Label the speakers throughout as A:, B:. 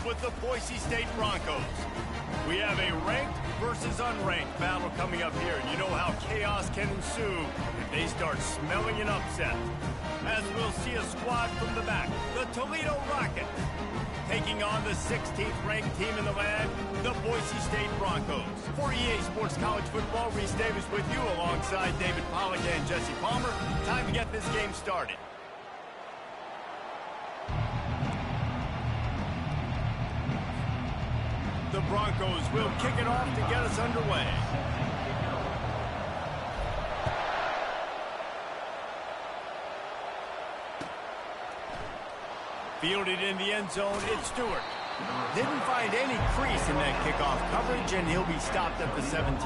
A: with the Boise State Broncos. We have a ranked versus unranked battle coming up here, and you know how chaos can ensue if they start smelling an upset. As we'll see a squad from the back, the Toledo Rockets, taking on the 16th ranked team in the land, the Boise State Broncos. For EA Sports College Football, Reese Davis with you alongside David Pollack and Jesse Palmer. Time to get this game started. The Broncos will kick it off to get us underway. Fielded in the end zone, it's Stewart. Didn't find any crease in that kickoff coverage, and he'll be stopped at the 17.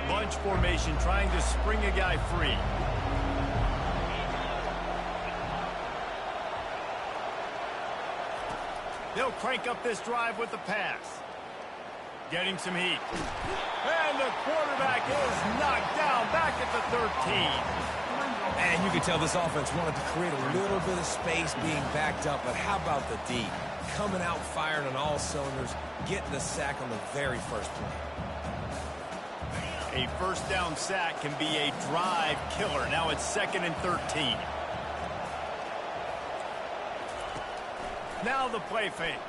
A: Bunch formation, trying to spring a guy free. They'll crank up this drive with the pass. Getting some heat. And the quarterback is knocked down back at the 13.
B: And you can tell this offense wanted to create a little bit of space being backed up, but how about the D? Coming out firing on all cylinders, getting the sack on the very first play.
A: A first down sack can be a drive killer. Now it's 2nd and 13. Now the play fake.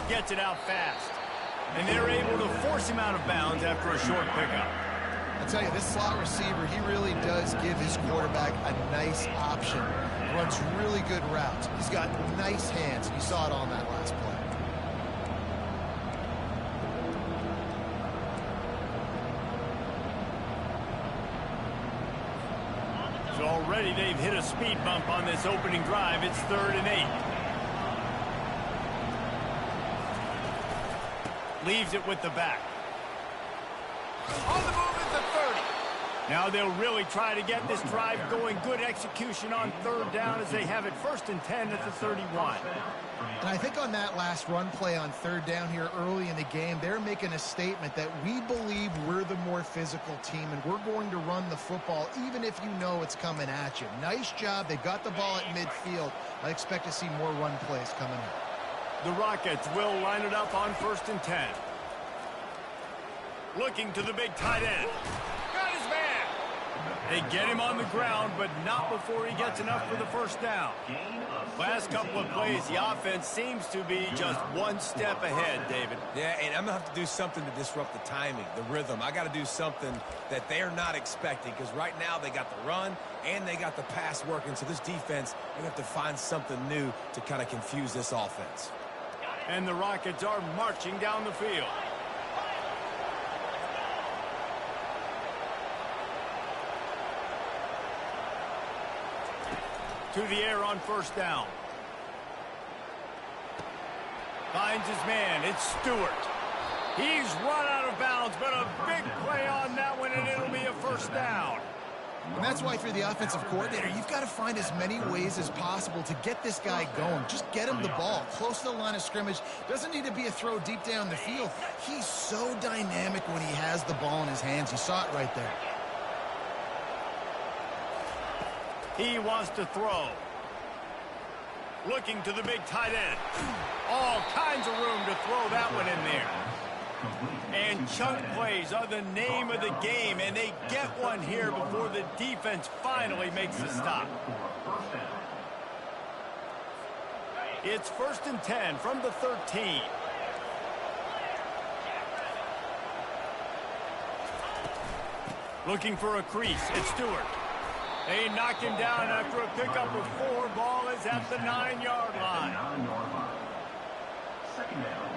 A: Gets it out fast. And they're able to force him out of bounds after a short pickup.
C: I tell you, this slot receiver, he really does give his quarterback a nice option. Runs really good routes. He's got nice hands. You saw it on that last play.
A: So already they've hit a speed bump on this opening drive. It's 3rd and 8. Leaves it with the back. On the move at the 30. Now they'll really try to get this drive going. Good execution on 3rd down as they have it 1st and 10 at the 31.
C: And I think on that last run play on 3rd down here early in the game, they're making a statement that we believe we're the more physical team and we're going to run the football even if you know it's coming at you. Nice job. They got the ball at midfield. I expect to see more run plays coming up.
A: The Rockets will line it up on 1st and 10. Looking to the big tight end. Got his man. They get him on the ground, but not before he gets enough for the first down. Last couple of plays, the offense seems to be just one step ahead, David.
B: Yeah, and I'm going to have to do something to disrupt the timing, the rhythm. I got to do something that they're not expecting, because right now they got the run and they got the pass working. So this defense, you have to find something new to kind of confuse this offense.
A: And the Rockets are marching down the field. To the air on 1st down. Finds his man. It's Stewart. He's run out of bounds, but a big play on that one, and it'll be a 1st down.
C: And that's why, for the offensive coordinator, you've got to find as many ways as possible to get this guy going. Just get him the ball close to the line of scrimmage. Doesn't need to be a throw deep down the field. He's so dynamic when he has the ball in his hands. You saw it right there.
A: He wants to throw. Looking to the big tight end. All kinds of room to throw that one in there. And chunk plays are the name of the game, and they get one here before the defense finally makes the stop. It's 1st and 10 from the 13. Looking for a crease. It's Stewart. They knock him down after a pickup of 4. Ball is at the 9-yard line.
D: Second down.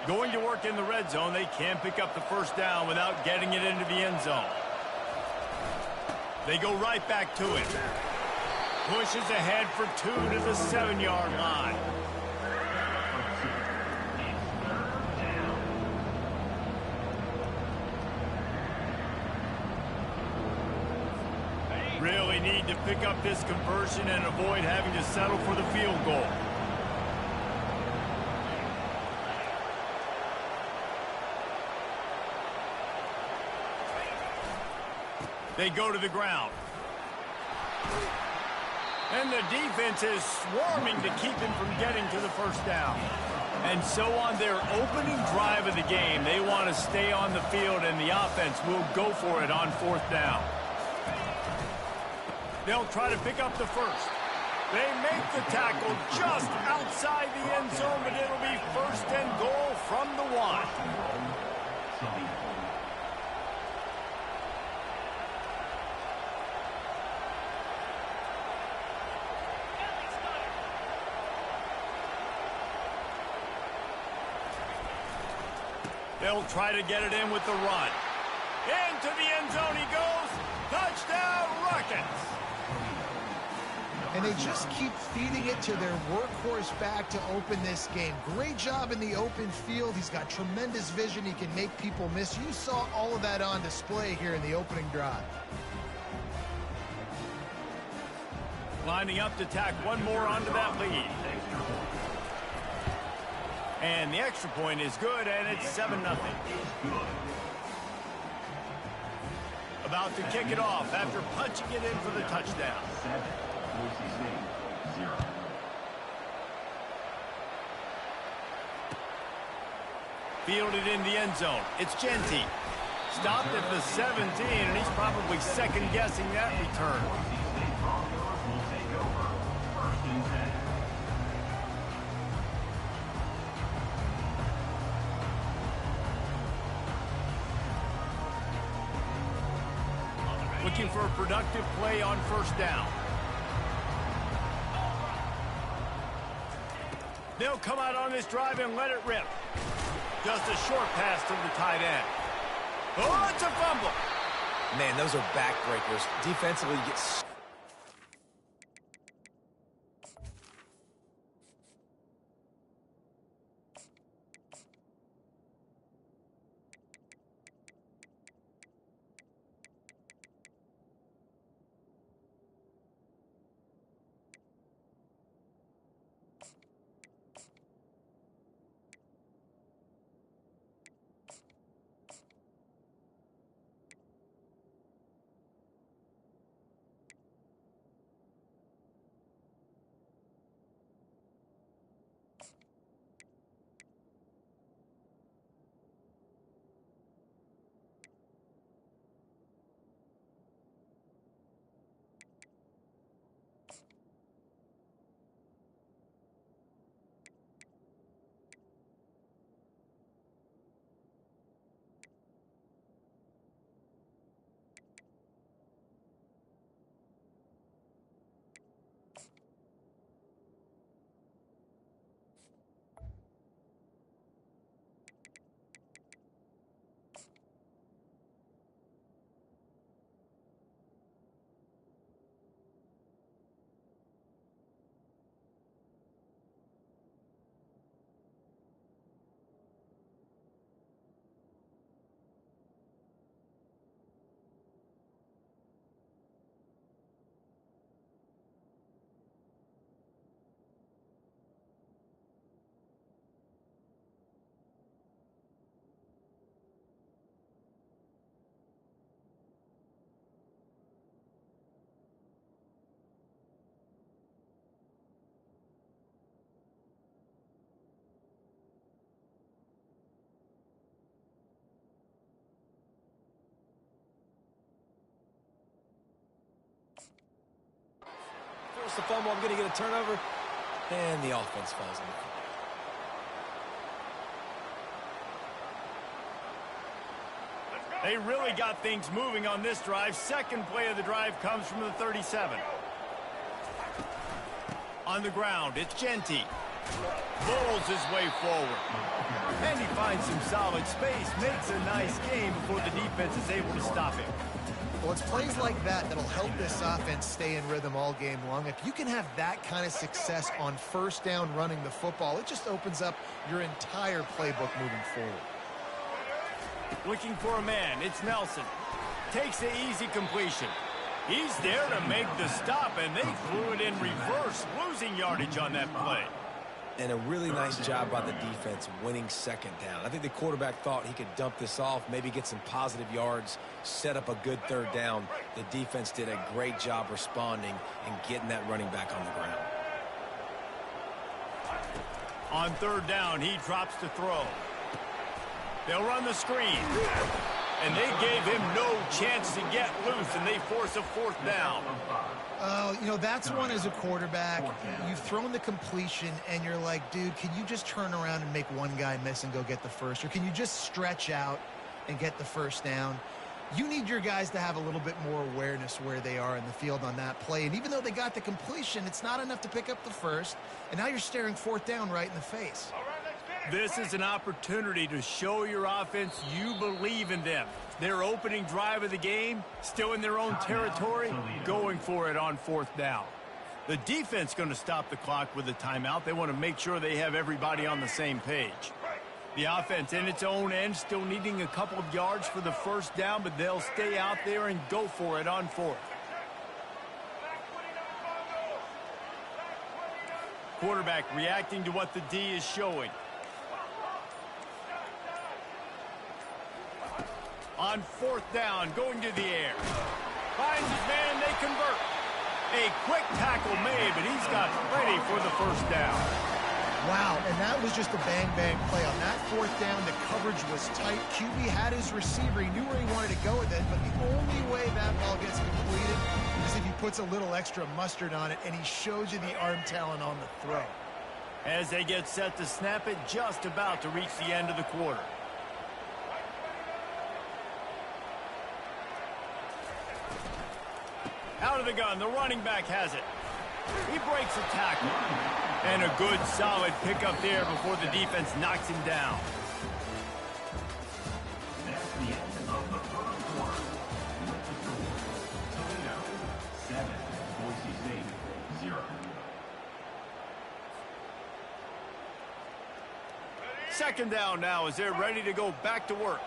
A: Going to work in the red zone. They can't pick up the 1st down without getting it into the end zone. They go right back to it. Pushes ahead for 2 to the 7-yard line. need to pick up this conversion and avoid having to settle for the field goal. They go to the ground. And the defense is swarming to keep him from getting to the first down. And so on their opening drive of the game, they want to stay on the field, and the offense will go for it on fourth down. They'll try to pick up the first. They make the tackle just outside the end zone, but it'll be first and goal from the 1. They'll try to get it in with the run. Into the end zone he goes. Touchdown, Rockets.
C: And they just keep feeding it to their workhorse back to open this game. Great job in the open field. He's got tremendous vision. He can make people miss. You saw all of that on display here in the opening drive.
A: Lining up to tack one more onto that lead. And the extra point is good, and it's 7-0. About to kick it off after punching it in for the touchdown. Fielded in the end zone. It's Genty. Stopped at the 17, and he's probably second-guessing that return. Looking for a productive play on first down. They'll come out on this drive and let it rip. Just a short pass to the tight end. Oh, it's a fumble.
B: Man, those are backbreakers. Defensively, you get... Force the fumble. I'm going to get a turnover. And the offense falls in.
A: They really got things moving on this drive. Second play of the drive comes from the 37. On the ground, it's Genty. Bowls his way forward. And he finds some solid space, makes a nice game before the defense is able to stop him.
C: Well, it's plays like that that'll help this offense stay in rhythm all game long. If you can have that kind of success on first down running the football, it just opens up your entire playbook moving forward.
A: Looking for a man, it's Nelson. Takes the easy completion. He's there to make the stop, and they threw it in reverse, losing yardage on that play.
B: And a really nice job by the defense winning second down. I think the quarterback thought he could dump this off, maybe get some positive yards, set up a good third down. The defense did a great job responding and getting that running back on the ground.
A: On third down, he drops to throw. They'll run the screen. And they gave him no chance to get loose, and they force a fourth down.
C: Oh, you know, that's one as a quarterback. You've thrown the completion, and you're like, dude, can you just turn around and make one guy miss and go get the first? Or can you just stretch out and get the first down? You need your guys to have a little bit more awareness where they are in the field on that play. And even though they got the completion, it's not enough to pick up the first. And now you're staring fourth down right in the face.
A: This is an opportunity to show your offense you believe in them. Their opening drive of the game, still in their own territory, going for it on fourth down. The defense going to stop the clock with a timeout. They want to make sure they have everybody on the same page. The offense in its own end still needing a couple of yards for the first down, but they'll stay out there and go for it on fourth. Quarterback reacting to what the D is showing. On fourth down, going to the air. Finds his man, they convert. A quick tackle made, but he's got ready for the first down.
C: Wow, and that was just a bang-bang play. On that fourth down, the coverage was tight. QB had his receiver. He knew where he wanted to go with it, but the only way that ball gets completed is if he puts a little extra mustard on it, and he shows you the arm talent on the throw.
A: As they get set to snap it, just about to reach the end of the quarter. Out of the gun, the running back has it. He breaks a tackle. And a good, solid pickup there before the defense knocks him down.
D: That's the end of the first quarter. 7, Boise State 0.
A: Second down now as they're ready to go back to work.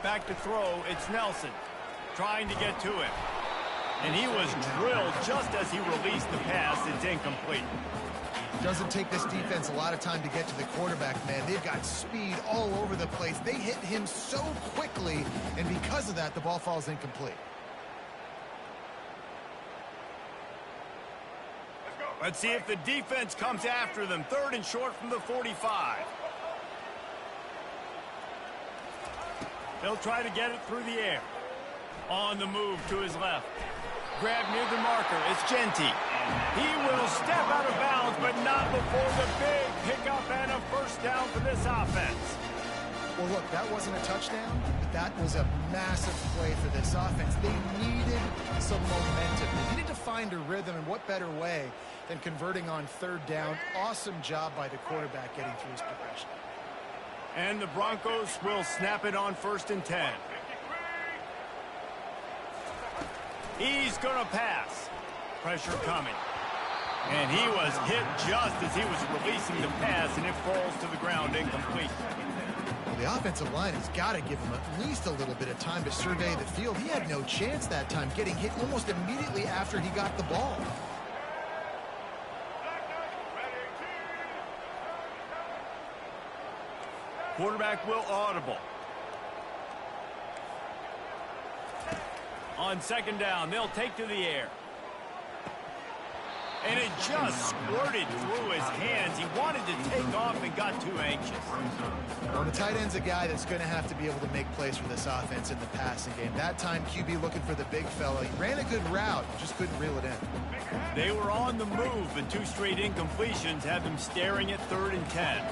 A: Back to throw, it's Nelson trying to get to him. And he was drilled just as he released the pass. It's incomplete.
C: Doesn't take this defense a lot of time to get to the quarterback, man. They've got speed all over the place. They hit him so quickly, and because of that, the ball falls incomplete.
A: Let's see if the defense comes after them. Third and short from the 45. They'll try to get it through the air. On the move to his left. Grab near the marker. It's Genty. He will step out of bounds, but not before the big pickup and a first down for this offense.
C: Well, look, that wasn't a touchdown, but that was a massive play for this offense. They needed some momentum. They needed to find a rhythm, and what better way than converting on third down. Awesome job by the quarterback getting through his progression.
A: And the Broncos will snap it on 1st and 10. He's going to pass. Pressure coming. And he was hit just as he was releasing the pass, and it falls to the ground incomplete.
C: Well, the offensive line has got to give him at least a little bit of time to survey the field. He had no chance that time, getting hit almost immediately after he got the ball.
A: Quarterback will audible. On second down, they'll take to the air. And it just squirted through his hands. He wanted to take off and got too anxious.
C: Well, the tight end's a guy that's going to have to be able to make plays for this offense in the passing game. That time, QB looking for the big fella. He ran a good route, just couldn't reel it in.
A: They were on the move, but 2 straight incompletions have them staring at 3rd and 10.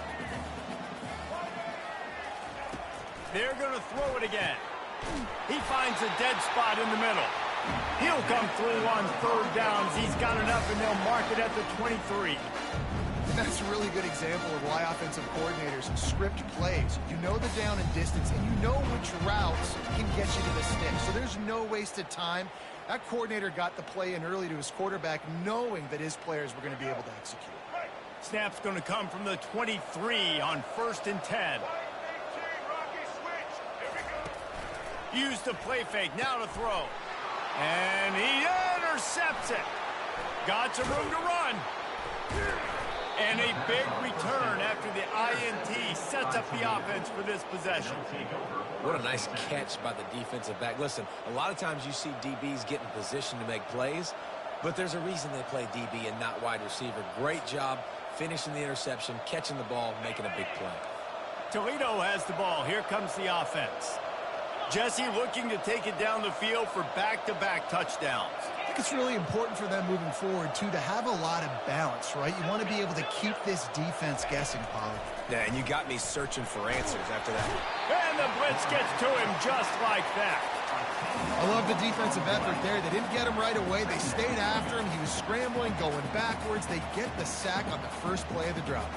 A: They're going to throw it again. He finds a dead spot in the middle. He'll come through on 3rd downs. He's got enough, and they'll mark it at the 23.
C: That's a really good example of why offensive coordinators script plays. You know the down and distance, and you know which routes can get you to the stick. So there's no wasted time. That coordinator got the play in early to his quarterback, knowing that his players were going to be able to execute.
A: Snap's going to come from the 23 on 1st and 10. Use the play fake, now to throw. And he intercepts it. Got some room to run. And a big return after the INT sets up the offense for this possession.
B: What a nice catch by the defensive back. Listen, a lot of times you see DBs get in position to make plays, but there's a reason they play DB and not wide receiver. Great job finishing the interception, catching the ball, making a big play.
A: Toledo has the ball. Here comes the offense. Jesse looking to take it down the field for back-to-back touchdowns.
C: I think it's really important for them moving forward, too, to have a lot of balance, right? You want to be able to keep this defense guessing, Pollard.
B: Yeah, and you got me searching for answers after that.
A: And the blitz gets to him just like that.
C: I love the defensive effort there. They didn't get him right away. They stayed after him. He was scrambling, going backwards. They get the sack on the first play of the drive.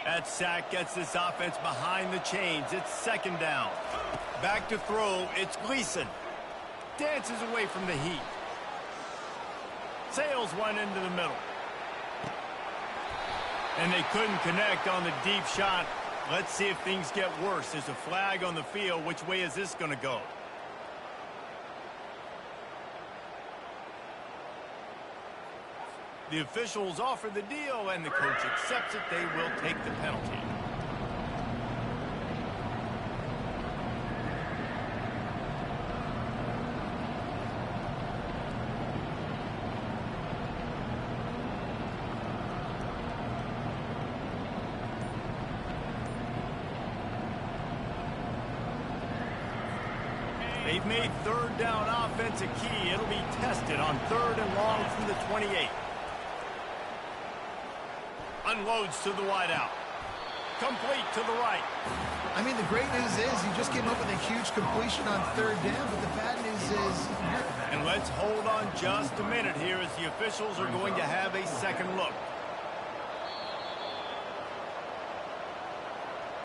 A: That sack gets this offense behind the chains. It's second down. Back to throw. It's Gleason. Dances away from the heat. Sails one into the middle. And they couldn't connect on the deep shot. Let's see if things get worse. There's a flag on the field. Which way is this going to go? The officials offer the deal, and the coach accepts it. They will take the penalty. They've made third down offense a key. It'll be tested on third and long from the 28. Unloads to the wideout. Complete to the right.
C: I mean, the great news is he just came up with a huge completion on third down, but the bad news is...
A: And let's hold on just a minute here as the officials are going to have a second look.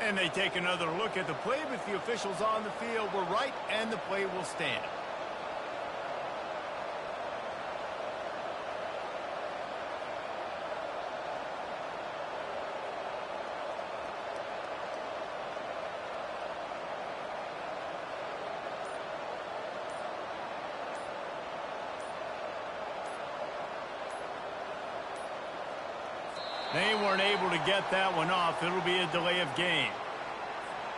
A: And they take another look at the play, but the officials on the field were right, and the play will stand. They weren't able to get that one off. It'll be a delay of game.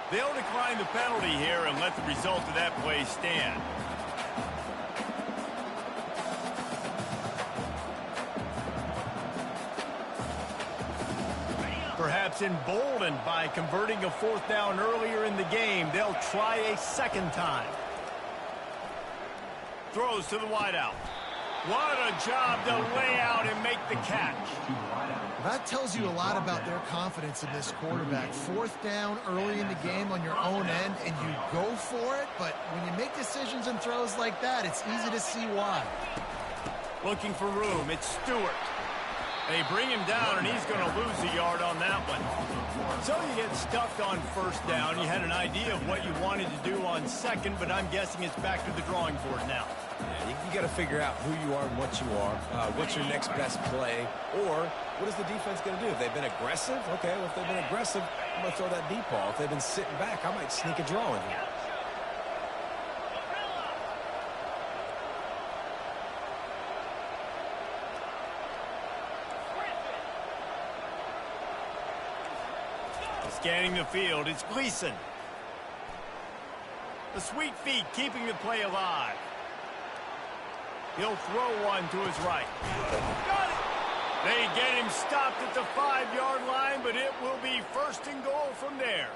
A: They'll decline the penalty here and let the result of that play stand. Perhaps emboldened by converting a fourth down earlier in the game, they'll try a second time. Throws to the wideout. What a job to lay out and make the catch.
C: That tells you a lot about their confidence in this quarterback. Fourth down early in the game on your own end, and you go for it, but when you make decisions and throws like that, it's easy to see why.
A: Looking for room. It's Stewart. They bring him down, and he's going to lose a yard on that one. So you get stuck on first down. You had an idea of what you wanted to do on second, but I'm guessing it's back to the drawing board now.
B: Yeah, you got to figure out who you are and what you are. What's your next best play? Or what is the defense going to do? If they've been aggressive, okay, well, if they've been aggressive, I'm going to throw that deep ball. If they've been sitting back, I might sneak a draw in here.
A: Scanning the field, it's Gleason. The sweet feet keeping the play alive. He'll throw one to his right. Got it! They get him stopped at the 5-yard line, but it will be first and goal from there.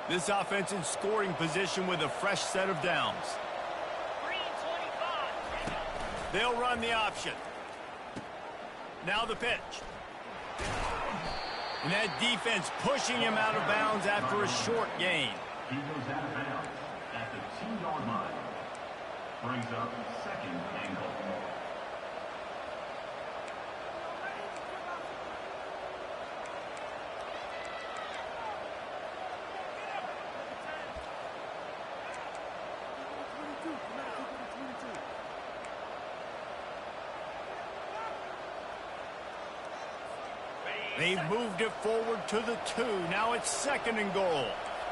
A: This offense in scoring position with a fresh set of downs. They'll run the option. Now the pitch. And that defense pushing him out of bounds after a short gain.
D: He goes out of bounds at the 2-yard line. Brings up second and goal.
A: They've moved it forward to the 2. Now it's second and goal.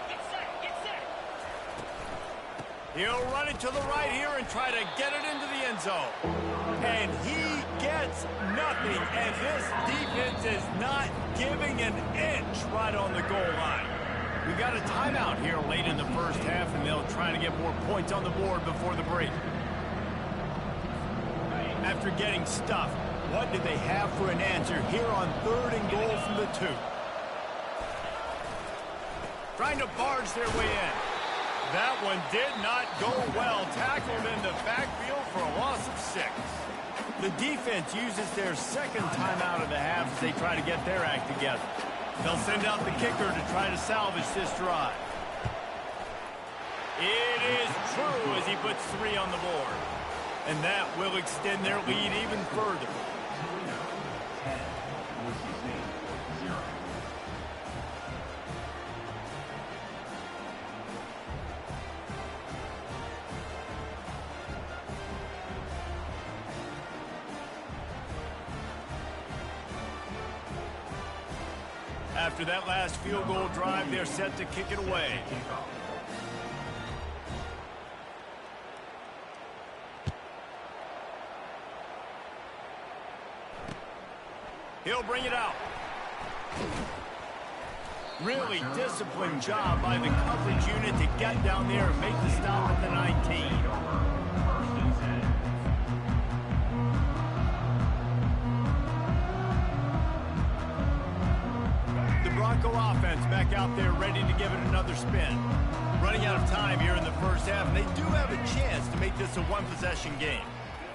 E: Get set.
A: He'll run it to the right here and try to get it into the end zone. And he gets nothing. And this defense is not giving an inch right on the goal line. We got a timeout here late in the first half, and they'll try to get more points on the board before the break. After getting stuffed, what do they have for an answer here on third and goal from the 2? Trying to barge their way in. That one did not go well. Tackled in the backfield for a loss of 6. The defense uses their second timeout of the half as they try to get their act together. They'll send out the kicker to try to salvage this drive. It is true as he puts 3 on the board. And that will extend their lead even further.
D: 10, Boise State, 0.
A: After that last field goal drive, they're set to kick it away.
D: Kickoff.
A: He'll bring it out. Really disciplined job by the coverage unit to get down there and make the stop at the 19.
D: First and 10.
A: The Bronco offense back out there ready to give it another spin. Running out of time here in the first half, and they do have a chance to make this a one-possession game.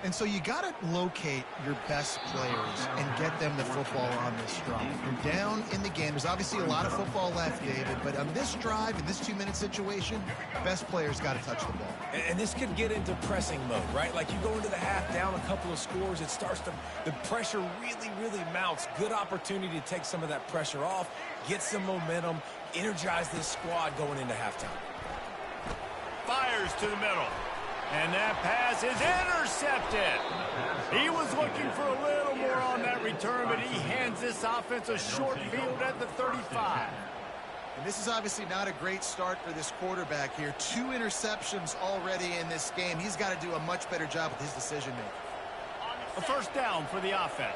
C: And so you got to locate your best players and get them the football on this drive. You're down in the game. There's obviously a lot of football left, David, but on this drive, in this 2-minute situation, best players got to touch the ball.
B: And this could get into pressing mode, right? Like you go into the half down a couple of scores, it starts to, the pressure really mounts. Good opportunity to take some of that pressure off, get some momentum, energize this squad going into halftime.
A: Fires to the middle. And that pass is intercepted. He was looking for a little more on that return, but he hands this offense a short field at the 35.
C: And this is obviously not a great start for this quarterback here. 2 interceptions already in this game. He's got to do a much better job with his decision-making.
A: A first down for the offense.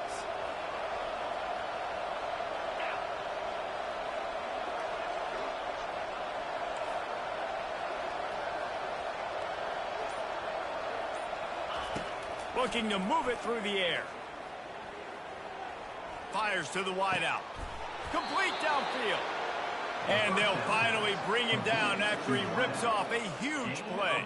A: Looking to move it through the air. Fires to the wideout. Complete downfield. And they'll finally bring him down after he rips off a huge play.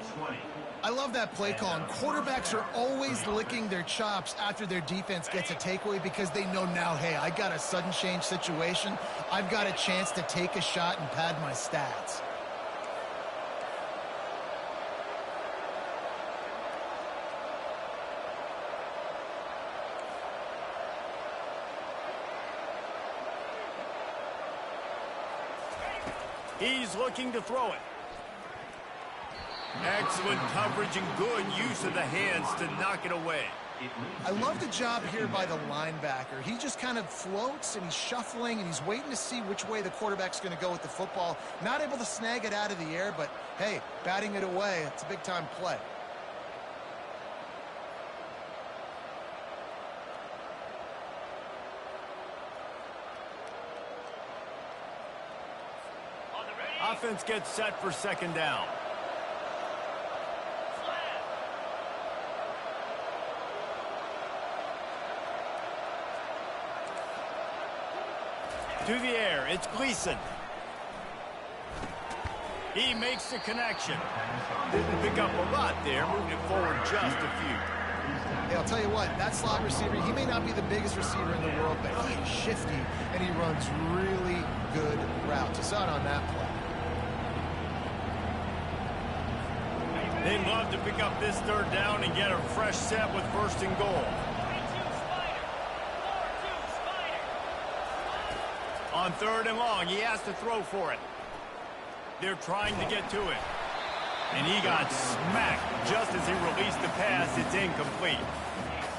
C: I love that play call. And quarterbacks are always licking their chops after their defense gets a takeaway because they know now, hey, I got a sudden change situation. I've got a chance to take a shot and pad my stats.
A: He's looking to throw it. Excellent coverage and good use of the hands to knock it away.
C: I love the job here by the linebacker. He just kind of floats and he's shuffling and he's waiting to see which way the quarterback's going to go with the football. Not able to snag it out of the air, but hey, batting it away, it's a big-time play.
A: Offense gets set for second down. To the air, it's Gleason. He makes the connection. Didn't pick up a lot there, moved it forward just a few.
C: Hey, I'll tell you what, that slot receiver, he may not be the biggest receiver in the world, but he is shifty, and he runs really good routes. You saw it on that play.
A: They'd love to pick up this third down and get a fresh set with first and goal. On third and long, he has to throw for it. They're trying to get to it. And he got smacked just as he released the pass. It's incomplete.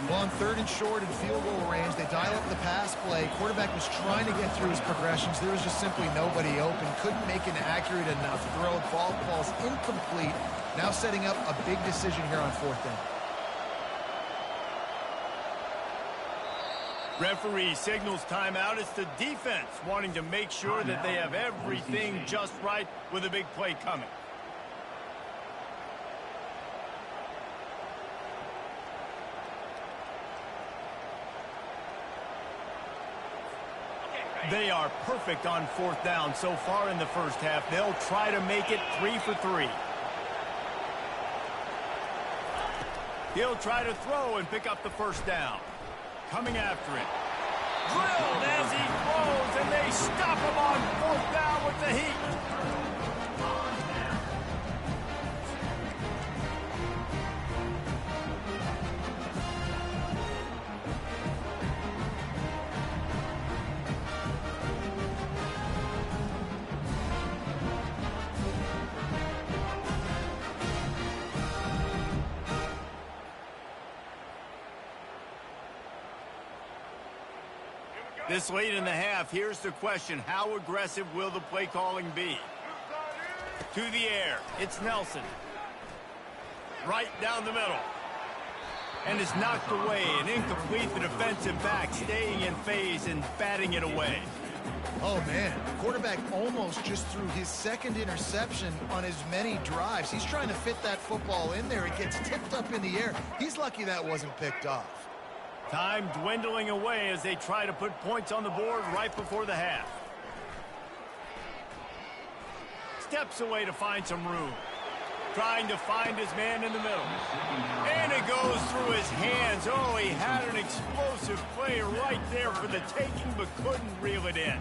C: Well, on third and short and field goal range, they dial up the pass play. Quarterback was trying to get through his progressions. There was just simply nobody open. Couldn't make an accurate enough throw. Ball falls incomplete. Now setting up a big decision here on fourth down.
A: Referee signals timeout. It's the defense wanting to make sure that they have everything just right with a big play coming. They are perfect on fourth down so far in the first half. They'll try to make it 3 for 3. He'll try to throw and pick up the first down. Coming after it. Drilled as he throws, and they stop him on fourth down with the heat. This late in the half, here's the question. How aggressive will the play calling be? To the air. It's Nelson. Right down the middle. And it's knocked away and incomplete. The defensive back staying in phase and batting it away.
C: Oh, man. The quarterback almost just threw his second interception on as many drives. He's trying to fit that football in there. It gets tipped up in the air. He's lucky that wasn't picked off.
A: Time dwindling away as they try to put points on the board right before the half. Steps away to find some room. Trying to find his man in the middle. And it goes through his hands. Oh, he had an explosive play right there for the taking, but couldn't reel it in.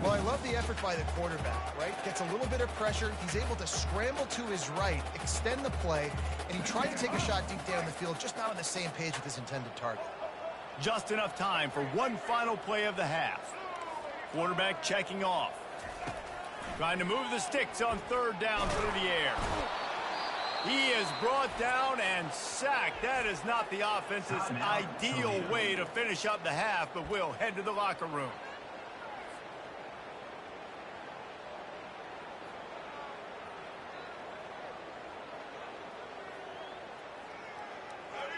C: Well, I love the effort by the quarterback, right? Gets a little bit of pressure. He's able to scramble to his right, extend the play, and he tried to take a shot deep down the field, just not on the same page with his intended target.
A: Just enough time for one final play of the half. Quarterback checking off. Trying to move the sticks on third down through the air. He is brought down and sacked. That is not the offense's ideal way to finish up the half, but we'll head to the locker room.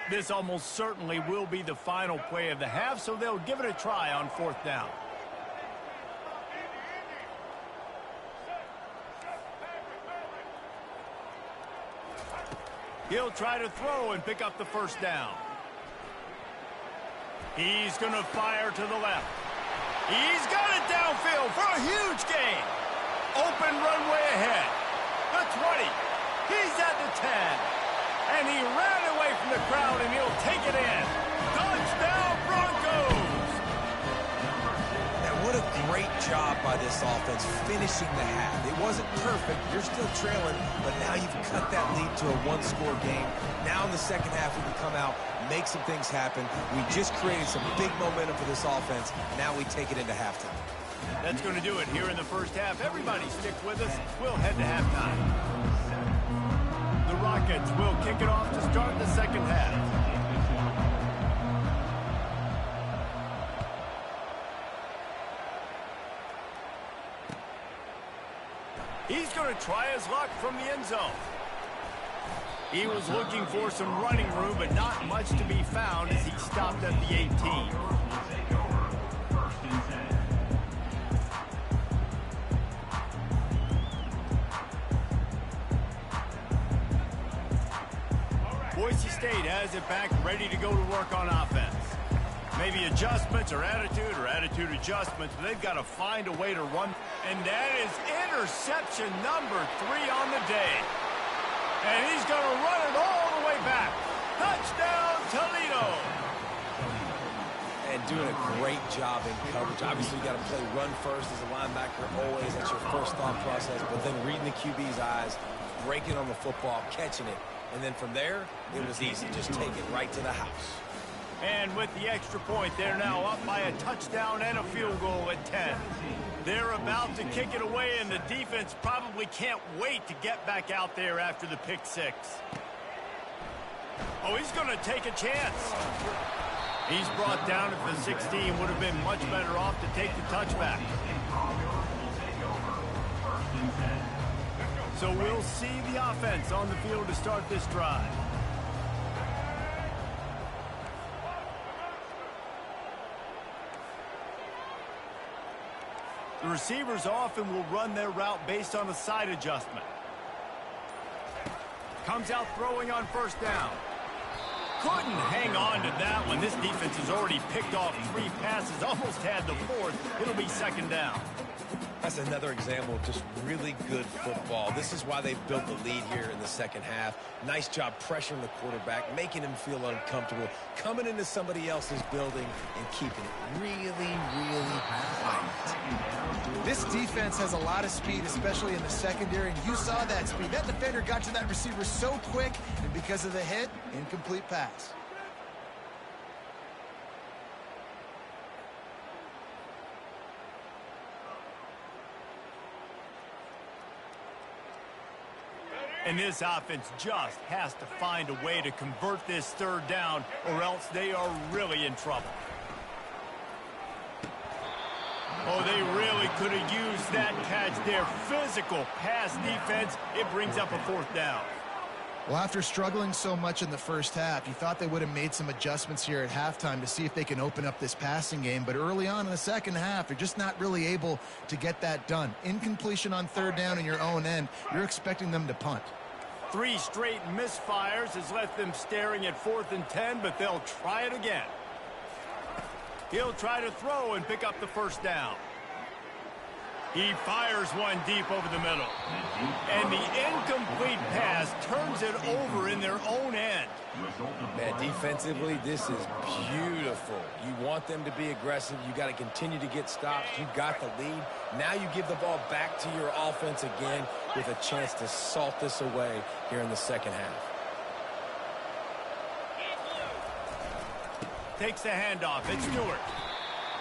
A: This almost certainly will be the final play of the half, so they'll give it a try on fourth down. He'll try to throw and pick up the first down. He's going to fire to the left. He's got it downfield for a huge gain. Open runway ahead. The 20. He's at the 10. And he ran away from the crowd, and he'll take it in. Touchdown, Broncos!
B: Now, what a great job by this offense finishing the half. It wasn't perfect. You're still trailing, but now you've cut that lead to a one-score game. Now in the second half, we can come out, make some things happen. We just created some big momentum for this offense. Now we take it into halftime.
A: That's going to do it here in the first half. Everybody stick with us. We'll head to halftime. The Rockets will kick it off to start the second half. He's going to try his luck from the end zone. He was looking for some running room, but not much to be found as he stopped at the 18. Boise State has it back, ready to go to work on offense. Maybe adjustments or attitude adjustments, but they've got to find a way to run. And that is interception number 3 on the day. And he's going to run it all the way back. Touchdown, Toledo.
B: And doing a great job in coverage. Obviously, you got to play run first as a linebacker always. That's your first thought process. But then reading the QB's eyes, breaking on the football, catching it. And then from there, it was easy. Just take it right to the house.
A: And with the extra point, they're now up by a touchdown and a field goal at 10. They're about to kick it away, and the defense probably can't wait to get back out there after the pick 6. Oh, he's going to take a chance. He's brought down at the 16. Would have been much better off to take the touchback. So we'll see the offense on the field to start this drive. The receivers often will run their route based on a side adjustment. Comes out throwing on first down. Couldn't hang on to that one. This defense has already picked off 3 passes, almost had the 4th. It'll be second down.
B: That's another example of just really good football. This is why they've built the lead here in the second half. Nice job pressuring the quarterback, making him feel uncomfortable, coming into somebody else's building and keeping it really, really quiet.
C: This defense has a lot of speed, especially in the secondary, and you saw that speed. That defender got to that receiver so quick, and because of the hit, incomplete pass.
A: And this offense just has to find a way to convert this third down, or else they are really in trouble. Oh, they really could have used that catch there. Physical pass defense. It brings up a 4th down.
C: Well, after struggling so much in the first half, you thought they would have made some adjustments here at halftime to see if they can open up this passing game. But early on in the second half, they're just not really able to get that done. Incompletion on third down in your own end, you're expecting them to punt.
A: 3 straight misfires has left them staring at 4th and 10, but they'll try it again. He'll try to throw and pick up the first down. He fires one deep over the middle. And the incomplete pass turns it over in their own end.
B: Man, defensively, this is beautiful. You want them to be aggressive. You got to continue to get stops. You got the lead. Now you give the ball back to your offense again with a chance to salt this away here in the second half.
A: Takes the handoff. It's Stewart.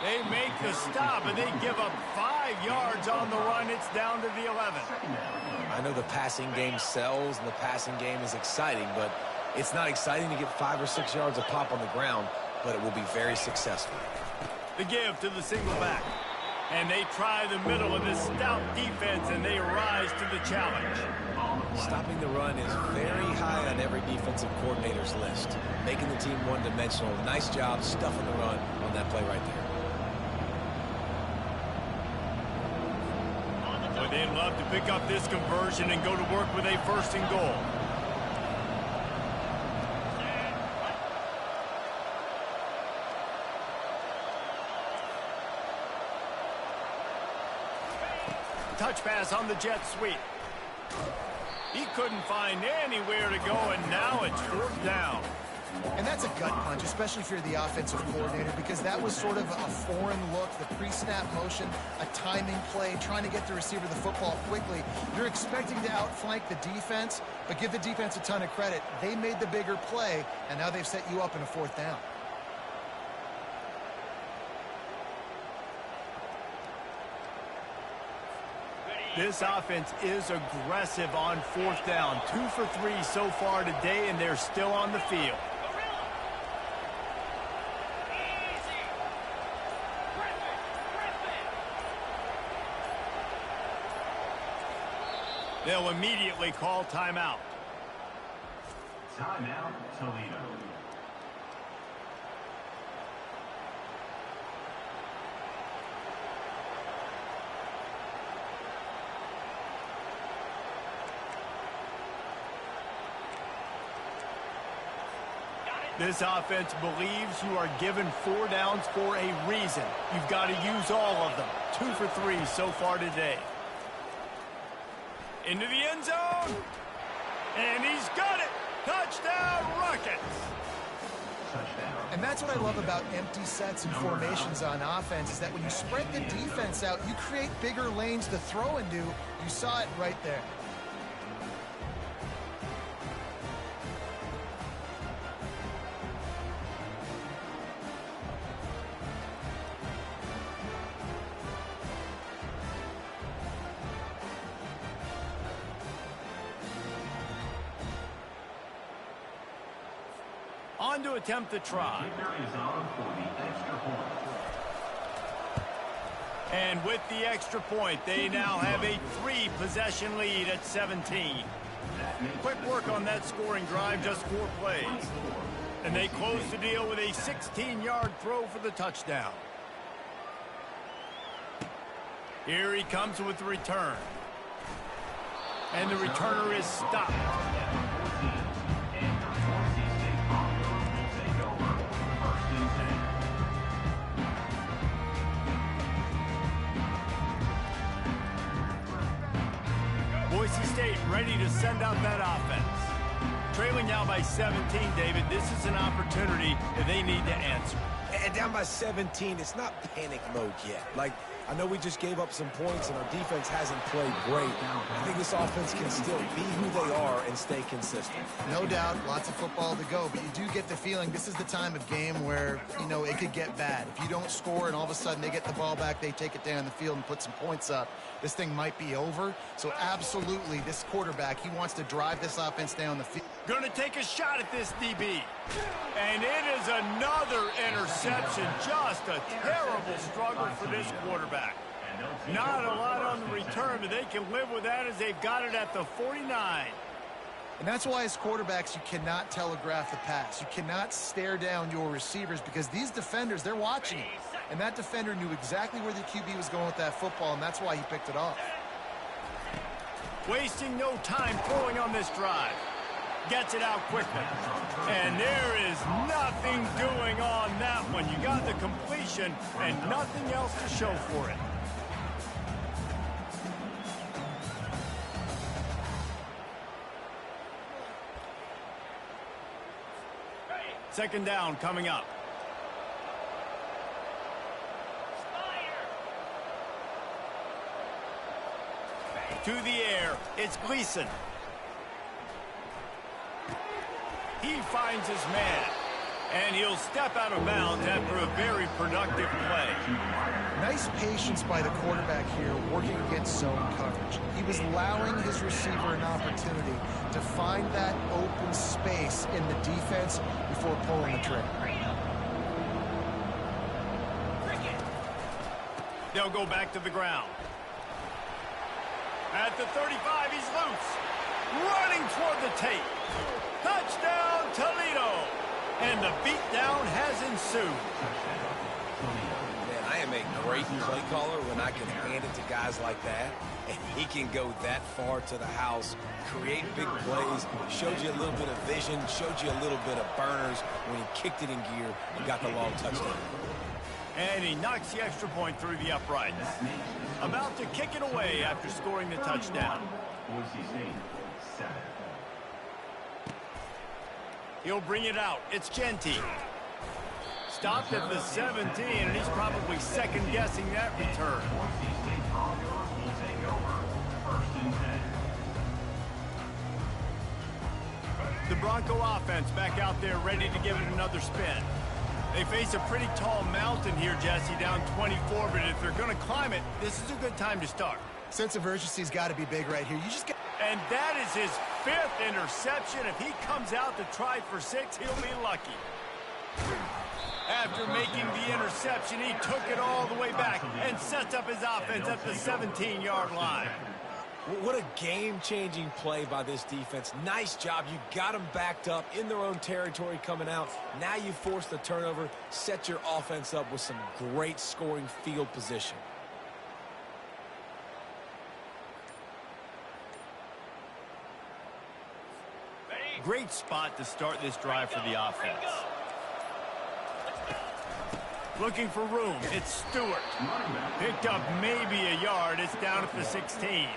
A: They make the stop, and they give up 5 yards on the run. It's down to the 11.
B: I know the passing game sells, and the passing game is exciting, but it's not exciting to get 5 or 6 yards a pop on the ground, but it will be very successful.
A: The give to the single back. And they try the middle of this stout defense, and they rise to the challenge.
B: Stopping the run is very high on every defensive coordinator's list. Making the team one-dimensional. Nice job stuffing the run on that play right there.
A: But they'd love to pick up this conversion and go to work with a 1st and goal. Touch pass on the jet sweep. He couldn't find anywhere to go, and now it's 4th down.
C: And that's a gut punch, especially if you're the offensive coordinator, because that was sort of a foreign look, the pre-snap motion, a timing play, trying to get the receiver the football quickly. You're expecting to outflank the defense, but give the defense a ton of credit. They made the bigger play, and now they've set you up in a 4th down.
A: This offense is aggressive on 4th down. 2 for 3 so far today, and they're still on the field. They'll immediately call timeout.
D: Timeout, Toledo.
A: This offense believes you are given 4 downs for a reason. You've got to use all of them. 2 for 3 so far today. Into the end zone. And he's got it. Touchdown, Rockets.
C: And that's what I love about empty sets and formations on offense is that when you spread the defense out, you create bigger lanes to throw into. You saw it right there.
A: On to attempt the try. And with the extra point, they now have a 3-possession lead at 17. Quick work on that scoring drive, just 4 plays. And they close the deal with a 16-yard throw for the touchdown. Here he comes with the return. And the returner is stopped. Boise State ready to send out that offense. Trailing now by 17, David. This is an opportunity that they need to answer.
B: And down by 17, it's not panic mode yet. Like, I know we just gave up some points and our defense hasn't played great. I think this offense can still be who they are and stay consistent.
C: No doubt, lots of football to go, but you do get the feeling this is the time of game where, you know, it could get bad. If you don't score and all of a sudden they get the ball back, they take it down the field and put some points up, this thing might be over. So absolutely, this quarterback, he wants to drive this offense down the field.
A: Going to take a shot at this DB. And it is another interception. Just a terrible struggle for this quarterback. Not a lot on the return, but they can live with that as they've got it at the 49.
C: And that's why as quarterbacks, you cannot telegraph the pass. You cannot stare down your receivers because these defenders, they're watching you. And that defender knew exactly where the QB was going with that football, and that's why he picked it off.
A: Wasting no time throwing on this drive. Gets it out quickly. And there is nothing doing on that one. You got the completion and nothing else to show for it. Second down coming up. To the air, it's Gleason. He finds his man, and he'll step out of bounds after a very productive play.
C: Nice patience by the quarterback here, working against zone coverage. He was allowing his receiver an opportunity to find that open space in the defense before pulling the trigger.
A: They'll go back to the ground. At the 35, he's loose. Running toward the tape. Touchdown, Toledo. And the beatdown has ensued.
B: Man, I am a great play caller when I can hand it to guys like that. And he can go that far to the house, create big plays, showed you a little bit of vision, showed you a little bit of burners when he kicked it in gear and got the long touchdown.
A: And he knocks the extra point through the uprights. About to kick it away after scoring the touchdown. He'll bring it out. It's Genti. Stopped at the 17, and he's probably second-guessing that return. The Bronco offense back out there ready to give it another spin. They face a pretty tall mountain here, Jesse, down 24, but if they're going to climb it, this is a good time to start.
C: Sense of urgency's got to be big right here. You just get...
A: And that is his 5th interception. If he comes out to try for 6, he'll be lucky. After making the interception, he took it all the way back and sets up his offense at the 17-yard line.
B: What a game-changing play by this defense. Nice job. You got them backed up in their own territory coming out. Now you force the turnover, set your offense up with some great scoring field position.
A: Great spot to start this drive for the offense. Looking for room. It's Stewart. Picked up maybe a yard. It's down at the 16.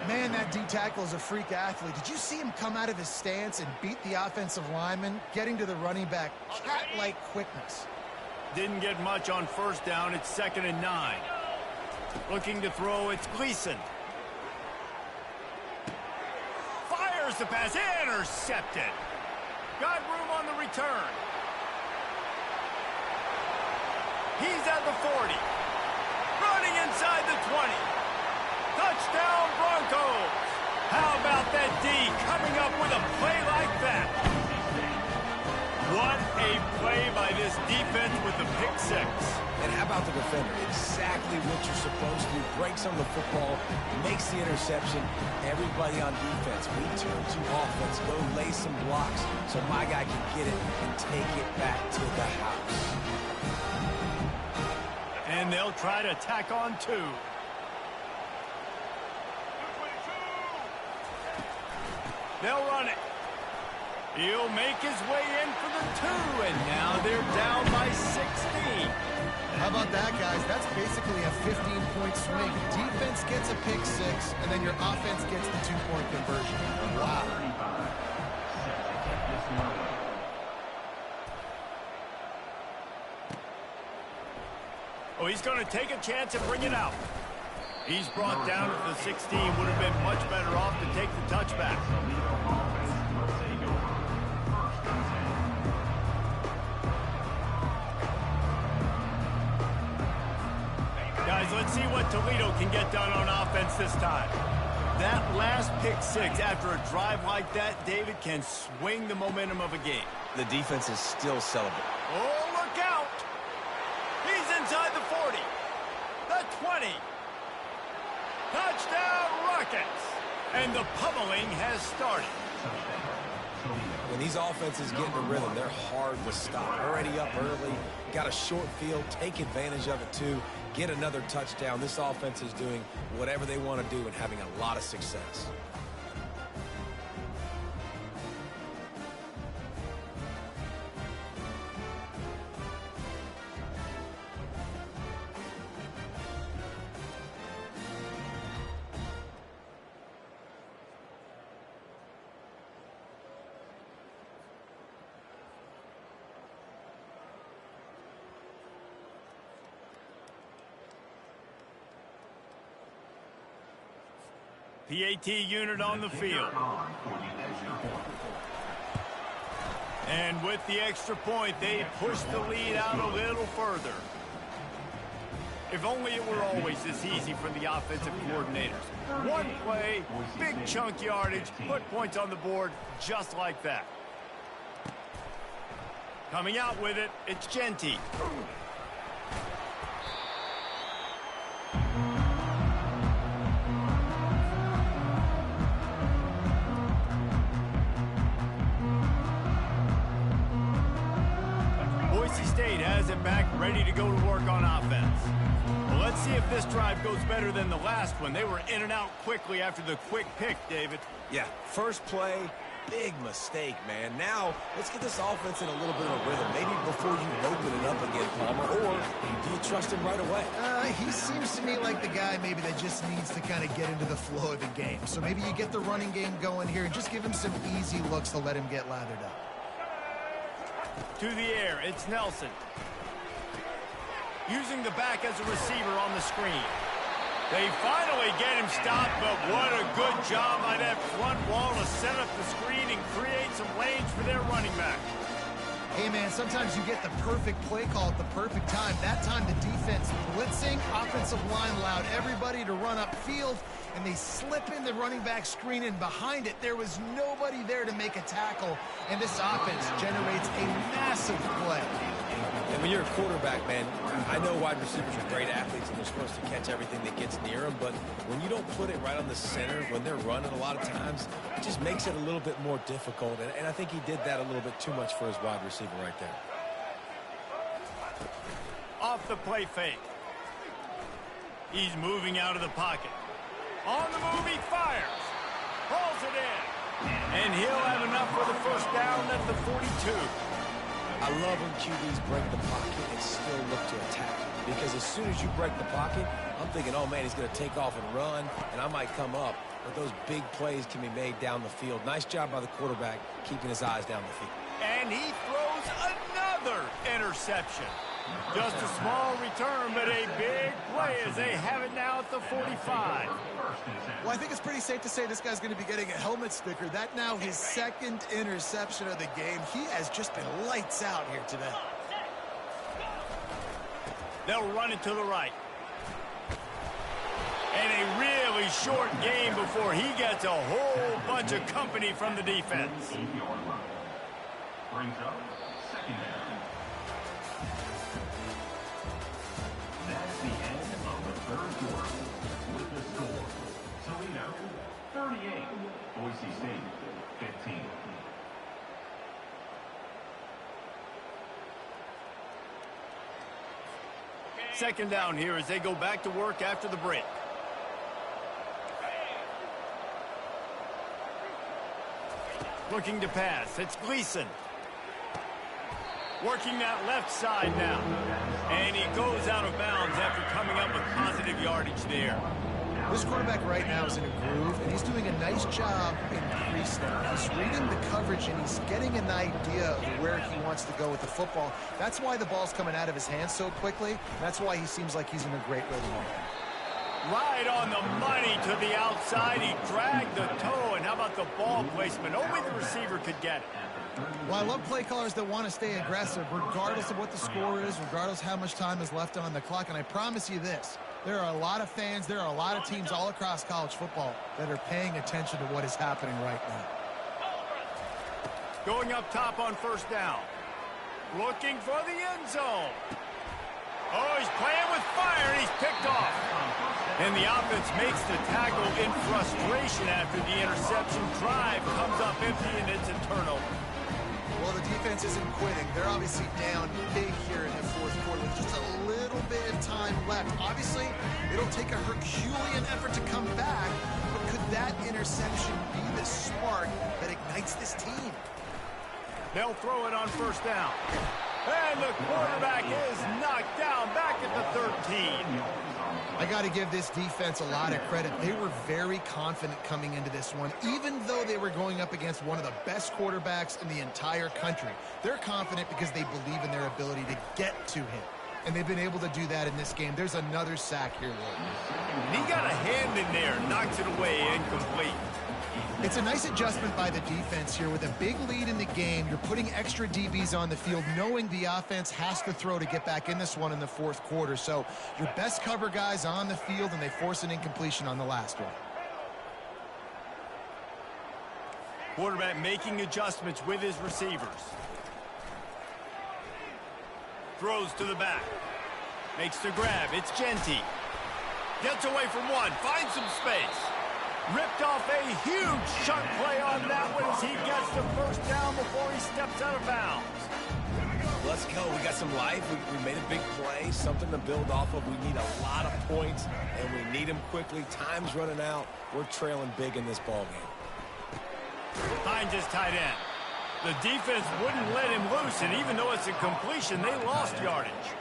C: Man, that D tackle is a freak athlete. Did you see him come out of his stance and beat the offensive lineman, getting to the running back? Cat-like quickness.
A: Didn't get much on first down. It's 2nd and 9. Looking to throw. It's Gleason. Fires the pass. Intercepted. Got room on the return. He's at the 40. Running inside the 20. Touchdown, Broncos. How about that D coming up with a play like that? What a play by this defense with the pick six.
B: And how about the defender? Exactly what you're supposed to do. Breaks on the football, makes the interception. Everybody on defense, we turn to offense. Go lay some blocks so my guy can get it and take it back to the house.
A: And they'll try to tack on 2. They'll run it. He'll make his way in for the 2, and now they're down by 16.
C: How about that, guys? That's basically a 15-point swing. Defense gets a pick 6, and then your offense gets the 2-point conversion. Wow.
A: Oh, he's going to take a chance and bring it out. He's brought down at the 16. Would have been much better off to take the touchback. Guys, let's see what Toledo can get done on offense this time. That last pick 6 after a drive like that, David, can swing the momentum of a game.
B: The defense is still celebrating.
A: Oh, look out! He's inside the 40. The 20. Touchdown, Rockets! And the pummeling has started.
B: When these offenses get in the rhythm, they're hard to stop. Already up early, got a short field, take advantage of it too, get another touchdown. This offense is doing whatever they want to do and having a lot of success.
A: PAT unit on the field. And with the extra point, they push the lead out a little further. If only it were always this easy for the offensive coordinators. One play, big chunk yardage, put points on the board just like that. Coming out with it, it's Genty. State has it back, ready to go to work on offense. Well, let's see if this drive goes better than the last one. They were in and out quickly after the quick pick, David.
B: Yeah, first play, big mistake, man. Now, let's get this offense in a little bit of a rhythm. Maybe before you open it up again, Palmer, or do you trust him right away?
C: He seems to me like the guy maybe that just needs to kind of get into the flow of the game. So maybe you get the running game going here and just give him some easy looks to let him get lathered up.
A: To the air, it's Nelson. Using the back as a receiver on the screen. They finally get him stopped, but what a good job by that front wall to set up the screen and create some lanes for their running back.
C: Hey, man, sometimes you get the perfect play call at the perfect time. That time the defense blitzing, offensive line allowed everybody to run upfield, and they slip in the running back screen, and behind it, there was nobody there to make a tackle, and this offense generates a massive play.
B: And when you're a quarterback, man, I know wide receivers are great athletes and they're supposed to catch everything that gets near them, but when you don't put it right on the center, when they're running a lot of times, it just makes it a little bit more difficult, and I think he did that a little bit too much for his wide receiver right there.
A: Off the play fake. He's moving out of the pocket. On the move, he fires. Pulls it in. And he'll have enough for the first down at the 42.
B: I love when QBs break the pocket and still look to attack. Because as soon as you break the pocket, I'm thinking, oh, man, he's going to take off and run, and I might come up. But those big plays can be made down the field. Nice job by the quarterback keeping his eyes down the field.
A: And he throws another interception. Just a small return, but a big play as they have it now at the 45.
C: Well, I think it's pretty safe to say this guy's going to be getting a helmet sticker. That now his second interception of the game. He has just been lights out here today.
A: They'll run it to the right. And a really short game before he gets a whole bunch of company from the defense.
D: Brings up second down. That's the end of the third quarter. With the score, Toledo 38, Boise State 15.
A: Second down here as they go back to work after the break. Looking to pass. It's Gleason. Working that left side now. And he goes out of bounds after coming up with positive yardage there.
C: This quarterback right now is in a groove, and he's doing a nice job in pre-snap. He's reading the coverage, and he's getting an idea of where he wants to go with the football. That's why the ball's coming out of his hands so quickly. That's why he seems like he's in a great rhythm.
A: Right on the money to the outside. He dragged the toe, and how about the ball placement? Only the receiver could get it.
C: Well, I love play callers that want to stay aggressive, regardless of what the score is, regardless how much time is left on the clock. And I promise you this, there are a lot of fans, there are a lot of teams all across college football that are paying attention to what is happening right now.
A: Going up top on first down. Looking for the end zone. Oh, he's playing with fire, and he's picked off. And the offense makes the tackle in frustration after the interception. Drive comes up empty, and it's a turnover.
C: Well, the defense isn't quitting. They're obviously down big here in the fourth quarter with just a little bit of time left. Obviously, it'll take a Herculean effort to come back, but could that interception be the spark that ignites this team?
A: They'll throw it on first down. And the quarterback is knocked down back at the 13.
C: I got to give this defense a lot of credit. They were very confident coming into this one, even though they were going up against one of the best quarterbacks in the entire country. They're confident because they believe in their ability to get to him. And they've been able to do that in this game. There's another sack here, Lloyd.
A: He got a hand in there, knocks it away, incomplete.
C: It's a nice adjustment by the defense here. With a big lead in the game, you're putting extra DBs on the field, knowing the offense has to throw to get back in this one in the fourth quarter. So your best cover guys on the field, and they force an incompletion on the last one.
A: Quarterback making adjustments with his receivers. Throws to the back. Makes the grab. It's Genty. Gets away from one. Finds some space. Ripped off a huge chunk play on that one as he gets the first down before he steps out of bounds.
B: Let's go. We got some life. We made a big play, something to build off of. We need a lot of points, and we need them quickly. Time's running out. We're trailing big in this ball game.
A: Finds his tight end. The defense wouldn't let him loose, and even though it's a completion, they lost yardage.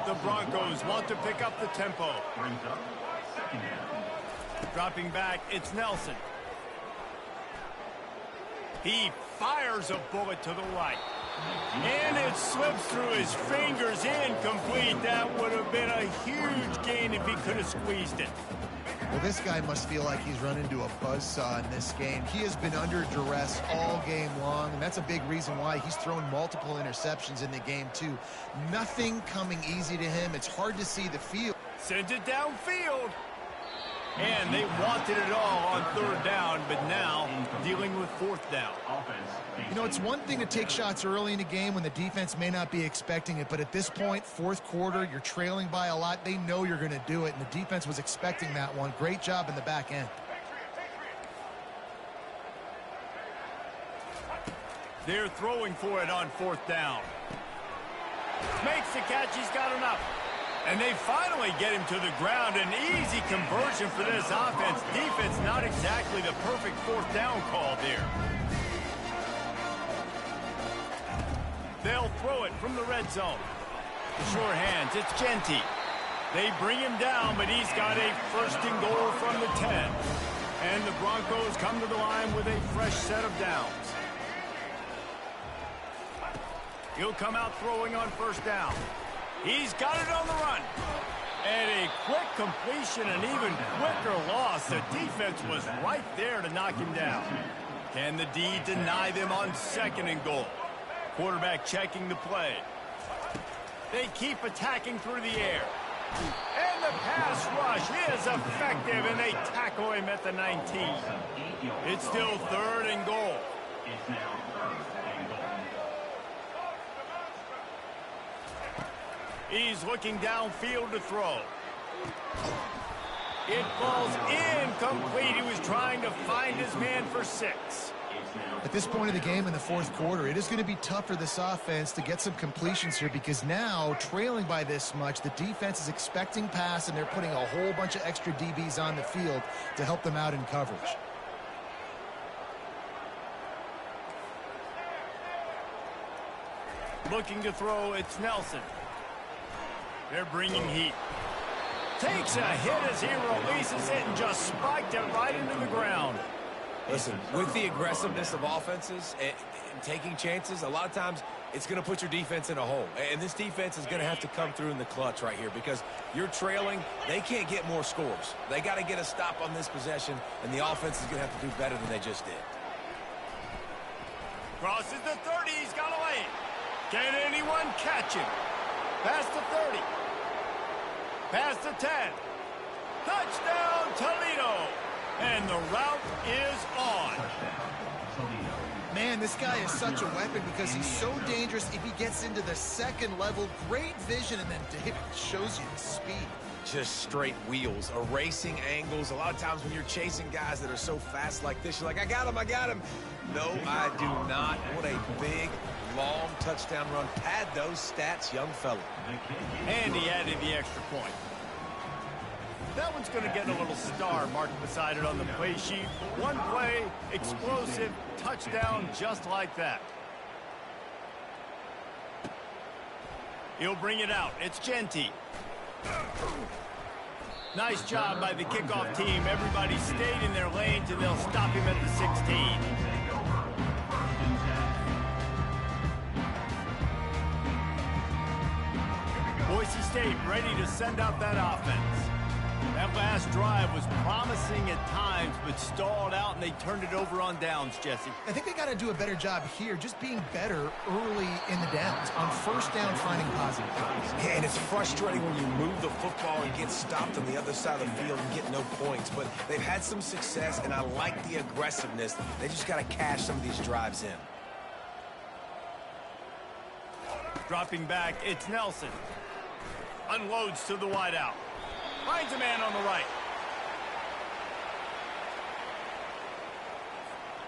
A: The Broncos want to pick up the tempo.
D: Brings up second down.
A: Dropping back, it's Nelson. He fires a bullet to the right. And it slips through his fingers, incomplete. That would have been a huge gain if he could have squeezed it.
C: Well, this guy must feel like he's run into a buzzsaw in this game. He has been under duress all game long, and that's a big reason why he's thrown multiple interceptions in the game, too. Nothing coming easy to him. It's hard to see the field.
A: Sends it downfield. And they wanted it all on third down, but now dealing with fourth down.
C: You know, it's one thing to take shots early in the game when the defense may not be expecting it, but at this point, fourth quarter, you're trailing by a lot. They know you're going to do it, and the defense was expecting that one. Great job in the back end.
A: They're throwing for it on fourth down. Makes the catch. He's got enough. And they finally get him to the ground. An easy conversion for this offense. Defense not exactly the perfect fourth down call there. They'll throw it from the red zone. Sure hands, it's Genty. They bring him down, but he's got a first and goal from the 10. And the Broncos come to the line with a fresh set of downs. He'll come out throwing on first down. He's got it on the run. And a quick completion, an even quicker loss. The defense was right there to knock him down. Can the D deny them on second and goal? Quarterback checking the play. They keep attacking through the air. And the pass rush is effective, and they tackle him at the 19. It's still third and goal.
D: It's now third and goal.
A: He's looking downfield to throw. It falls incomplete. He was trying to find his man for 6.
C: At this point of the game in the fourth quarter, it is going to be tough for this offense to get some completions here because now, trailing by this much, the defense is expecting pass, and they're putting a whole bunch of extra DBs on the field to help them out in coverage.
A: Looking to throw, it's Nelson. They're bringing heat. Takes a hit as he releases it and just spiked it right into the ground.
B: Listen, with the aggressiveness of offenses and taking chances, a lot of times it's going to put your defense in a hole. And this defense is going to have to come through in the clutch right here because you're trailing. They can't get more scores. They got to get a stop on this possession, and the offense is going to have to do better than they just did.
A: Crosses the 30. He's got a lane. Can anyone catch him? Past the 30. Past the 10. Touchdown, Toledo. And the route is on.
C: Man, this guy is such a weapon because he's so dangerous if he gets into the second level. Great vision, and then David shows you the speed.
B: Just straight wheels, erasing angles. A lot of times when you're chasing guys that are so fast like this, you're like, I got him, I got him. No, I do not. What a big, long touchdown run. Pad those stats, young fella.
A: And he added the extra point. That one's going to get a little star marked beside it on the play sheet. One play, explosive, touchdown just like that. He'll bring it out. It's Genty. Nice job by the kickoff team. Everybody stayed in their lanes, and they'll stop him at the 16. Boise State ready to send out that offense. That last drive was promising at times, but stalled out, and they turned it over on downs, Jesse.
C: I think they got to do a better job here, just being better early in the downs. On first down, finding positive plays.
B: Yeah, and it's frustrating when you move the football and get stopped on the other side of the field and get no points. But they've had some success, and I like the aggressiveness. They just got to cash some of these drives in.
A: Dropping back, it's Nelson. Unloads to the wideout. Finds a man on the right.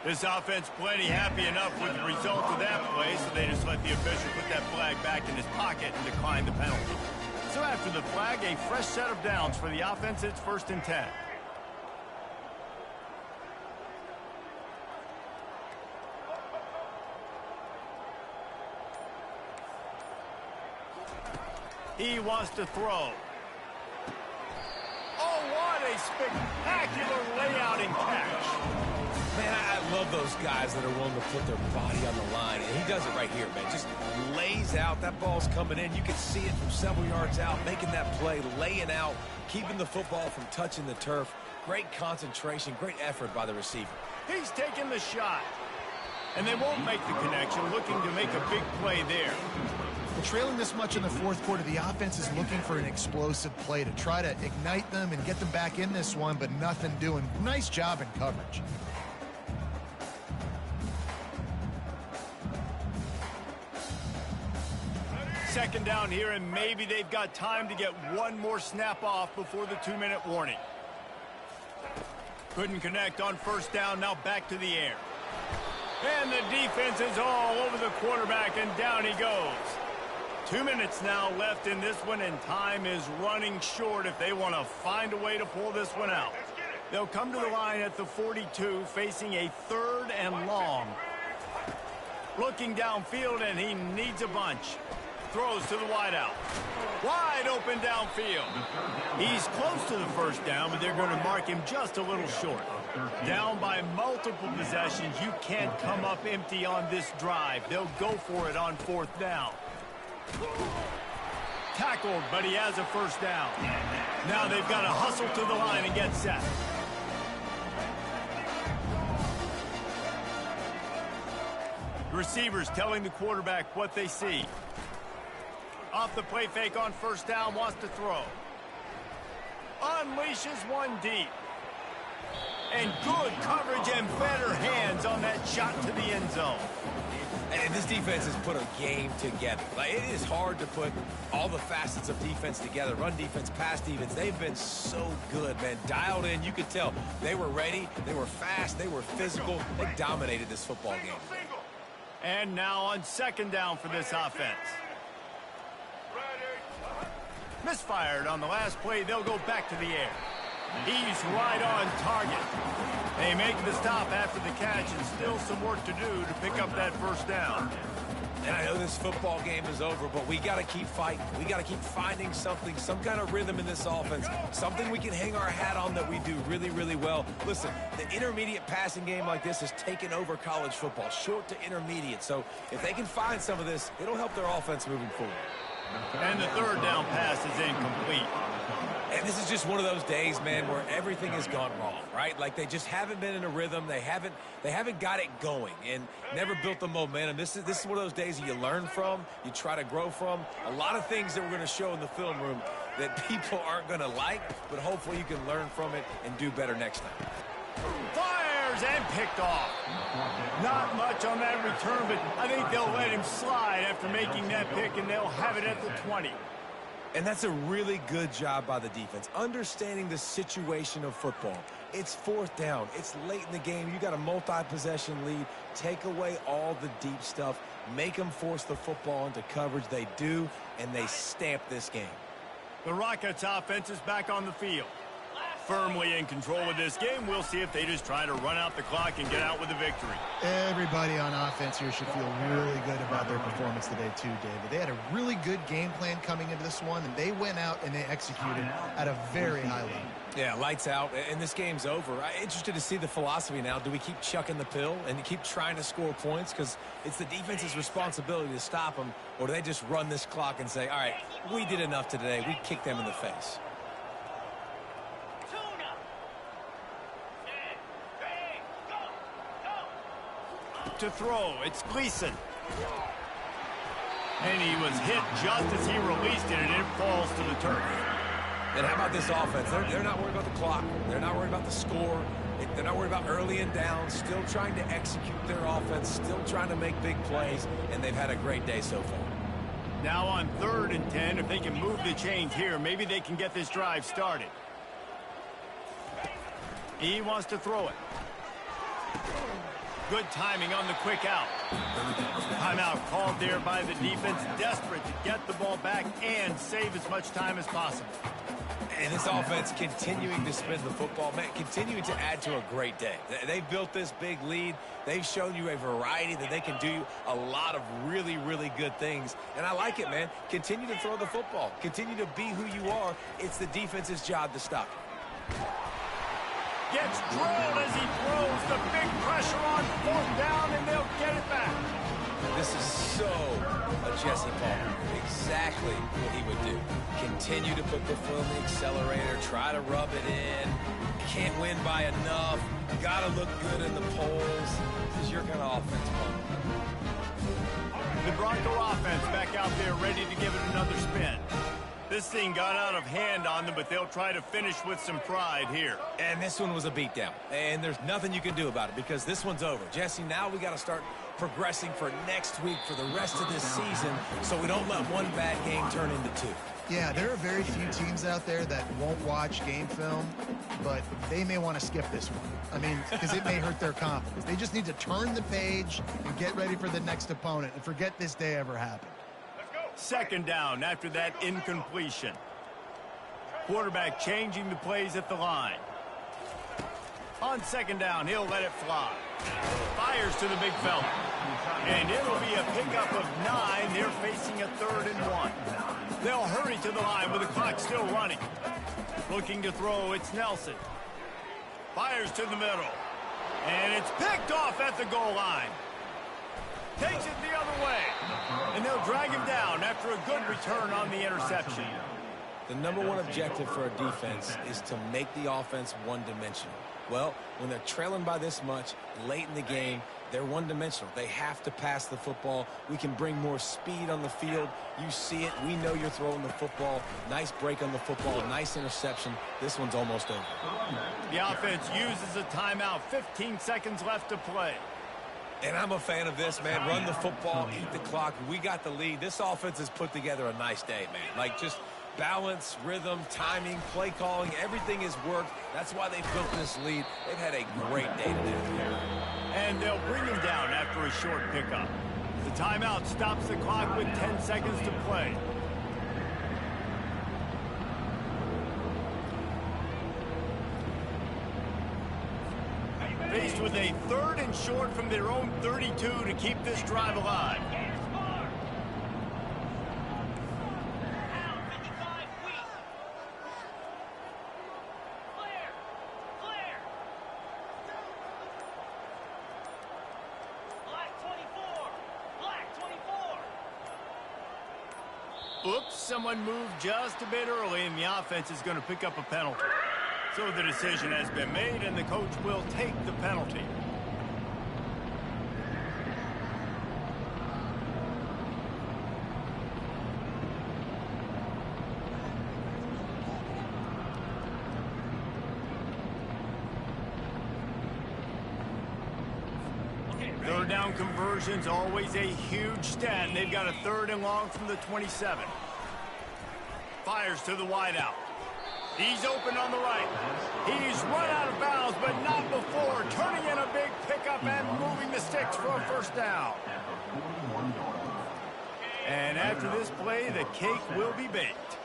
A: This offense plenty happy enough with the result of that play, so they just let the official put that flag back in his pocket and decline the penalty. So after the flag, a fresh set of downs for the offense. It's 1st and 10. He wants to throw. Oh, what a spectacular layout and catch.
B: Man, I love those guys that are willing to put their body on the line, and he does it right here, man. Just lays out. That ball's coming in. You can see it from several yards out, making that play, laying out, keeping the football from touching the turf. Great concentration, great effort by the receiver.
A: He's taking the shot, and they won't make the connection, looking to make a big play there.
C: Well, trailing this much in the fourth quarter, the offense is looking for an explosive play to try to ignite them and get them back in this one, but nothing doing. Nice job in coverage.
A: Second down here, and maybe they've got time to get one more snap off before the 2-minute warning. Couldn't connect on first down, now back to the air. And the defense is all over the quarterback, and down he goes. 2 minutes now left in this one, and time is running short if they want to find a way to pull this one out. They'll come to the line at the 42, facing a 3rd and long. Looking downfield, and he needs a bunch. Throws to the wideout. Wide open downfield. He's close to the first down, but they're going to mark him just a little short. Down by multiple possessions. You can't come up empty on this drive. They'll go for it on fourth down. Tackled, but he has a first down. Now they've got to hustle to the line and get set. The receivers telling the quarterback what they see. Off the play fake on first down, wants to throw. Unleashes one deep. And good coverage and better hands on that shot to the end zone.
B: And this defense has put a game together. Like, it is hard to put all the facets of defense together. Run defense, pass defense. They've been so good, man. Dialed in. You could tell they were ready. They were fast. They were physical. They dominated this football game.
A: And now on second down for this offense. Misfired on the last play. They'll go back to the air. He's right on target. They make the stop after the catch, and still some work to do to pick up that first down.
B: And I know this football game is over, but we got to keep fighting. We got to keep finding something, some kind of rhythm in this offense, something we can hang our hat on that we do really, really well. Listen, the intermediate passing game like this has taken over college football, short to intermediate. So if they can find some of this, it'll help their offense moving forward.
A: And the third down pass is incomplete.
B: And this is just one of those days, man, where everything has gone wrong, right? Like they just haven't been in a rhythm. They haven't got it going and never built the momentum. This is one of those days that you learn from, you try to grow from. A lot of things that we're going to show in the film room that people aren't going to like, but hopefully you can learn from it and do better next time.
A: Fires and picked off. Not much on that return, but I think they'll let him slide after making that pick, and they'll have it at the 20.
B: And that's a really good job by the defense, understanding the situation of football. It's fourth down. It's late in the game. You got a multi-possession lead. Take away all the deep stuff. Make them force the football into coverage. They do, and they stamp this game.
A: The Rockets offense is back on the field. Firmly in control of this game. We'll see if they just try to run out the clock and get out with a victory.
C: Everybody on offense here should feel really good about their performance today too, David. They had a really good game plan coming into this one, and they went out and they executed at a very high level.
B: Yeah, lights out, and this game's over. I'm interested to see the philosophy now. Do we keep chucking the pill and keep trying to score points? Because it's the defense's responsibility to stop them, or do they just run this clock and say, all right, we did enough today. We kicked them in the face.
A: To throw, it's Gleason. And he was hit just as he released it, and it falls to the turf.
B: And how about this offense? They're not worried about the clock. They're not worried about the score. They're not worried about early and down. Still trying to execute their offense. Still trying to make big plays. And they've had a great day so far.
A: Now on 3rd and 10, if they can move the chains here, maybe they can get this drive started. He wants to throw it. Good timing on the quick out. Timeout called there by the defense, desperate to get the ball back and save as much time as possible.
B: And this offense continuing to spin the football, man, continuing to add to a great day. They've built this big lead. They've shown you a variety that they can do a lot of really, really good things. And I like it, man. Continue to throw the football. Continue to be who you are. It's the defense's job to stop you.
A: Gets drilled as he throws. The big pressure on 4th down, and they'll get it back.
B: This is so a Jesse Palmer. Exactly what he would do. Continue to put the foot on the accelerator. Try to rub it in. Can't win by enough. Got to look good in the polls. This is your kind of offense, Palmer.
A: The Bronco offense back out there ready to give it another spin. This thing got out of hand on them, but they'll try to finish with some pride here.
B: And this one was a beatdown. And there's nothing you can do about it because this one's over. Jesse, now we got to start progressing for next week for the rest of this season so we don't let one bad game turn into 2.
C: Yeah, there are very few teams out there that won't watch game film, but they may want to skip this one. I mean, because it may hurt their confidence. They just need to turn the page and get ready for the next opponent and forget this day ever happened.
A: 2nd down after that incompletion. Quarterback changing the plays at the line. On 2nd down, he'll let it fly. Fires to the big fella. And it'll be a pickup of 9. They're facing a 3rd and 1. They'll hurry to the line with the clock still running. Looking to throw, it's Nelson. Fires to the middle. And it's picked off at the goal line. Takes it the other way. And they'll drag him down after a good return on the interception.
B: The number one objective for a defense is to make the offense one-dimensional. Well, when they're trailing by this much late in the game, they're one-dimensional. They have to pass the football. We can bring more speed on the field. You see it. We know you're throwing the football. Nice break on the football. Nice interception. This one's almost over.
A: The offense uses a timeout. 15 seconds left to play.
B: And I'm a fan of this, man. Run the football, eat the clock. We got the lead. This offense has put together a nice day, man. Like, just balance, rhythm, timing, play calling, everything has worked. That's why they built this lead. They've had a great day today.
A: And they'll bring him down after a short pickup. The timeout stops the clock with 10 seconds to play. Faced with a 3rd and short from their own 32 to keep this drive alive. Oops, someone moved just a bit early, and the offense is going to pick up a penalty. So the decision has been made, and the coach will take the penalty. Third down conversion's always a huge stat, and they've got a 3rd and long from the 27. Fires to the wideout. He's open on the right. He's run out of bounds, but not before turning in a big pickup and moving the sticks for a 1st down. And after this play, the cake will be baked.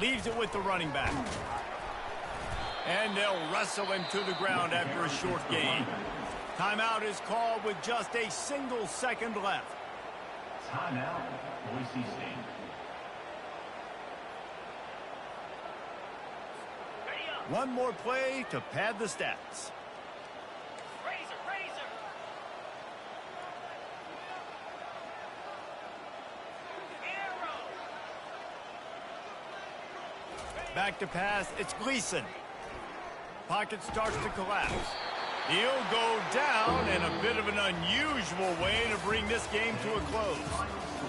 A: Leaves it with the running back. And they'll wrestle him to the ground after a short gain. Timeout is called with just a single second left.
D: Timeout, Boise State.
A: One more play to pad the stats. Back to pass, it's Gleason. Pocket starts to collapse. He'll go down in a bit of an unusual way to bring this game to a close.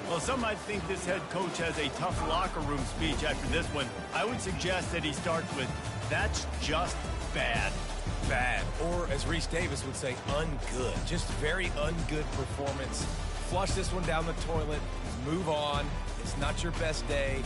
A: Well, some might think this head coach has a tough locker room speech after this one. I would suggest that he starts with, "That's just bad."
B: Bad, or as Reese Davis would say, ungood. Just very ungood performance. Flush this one down the toilet. Move on. It's not your best day.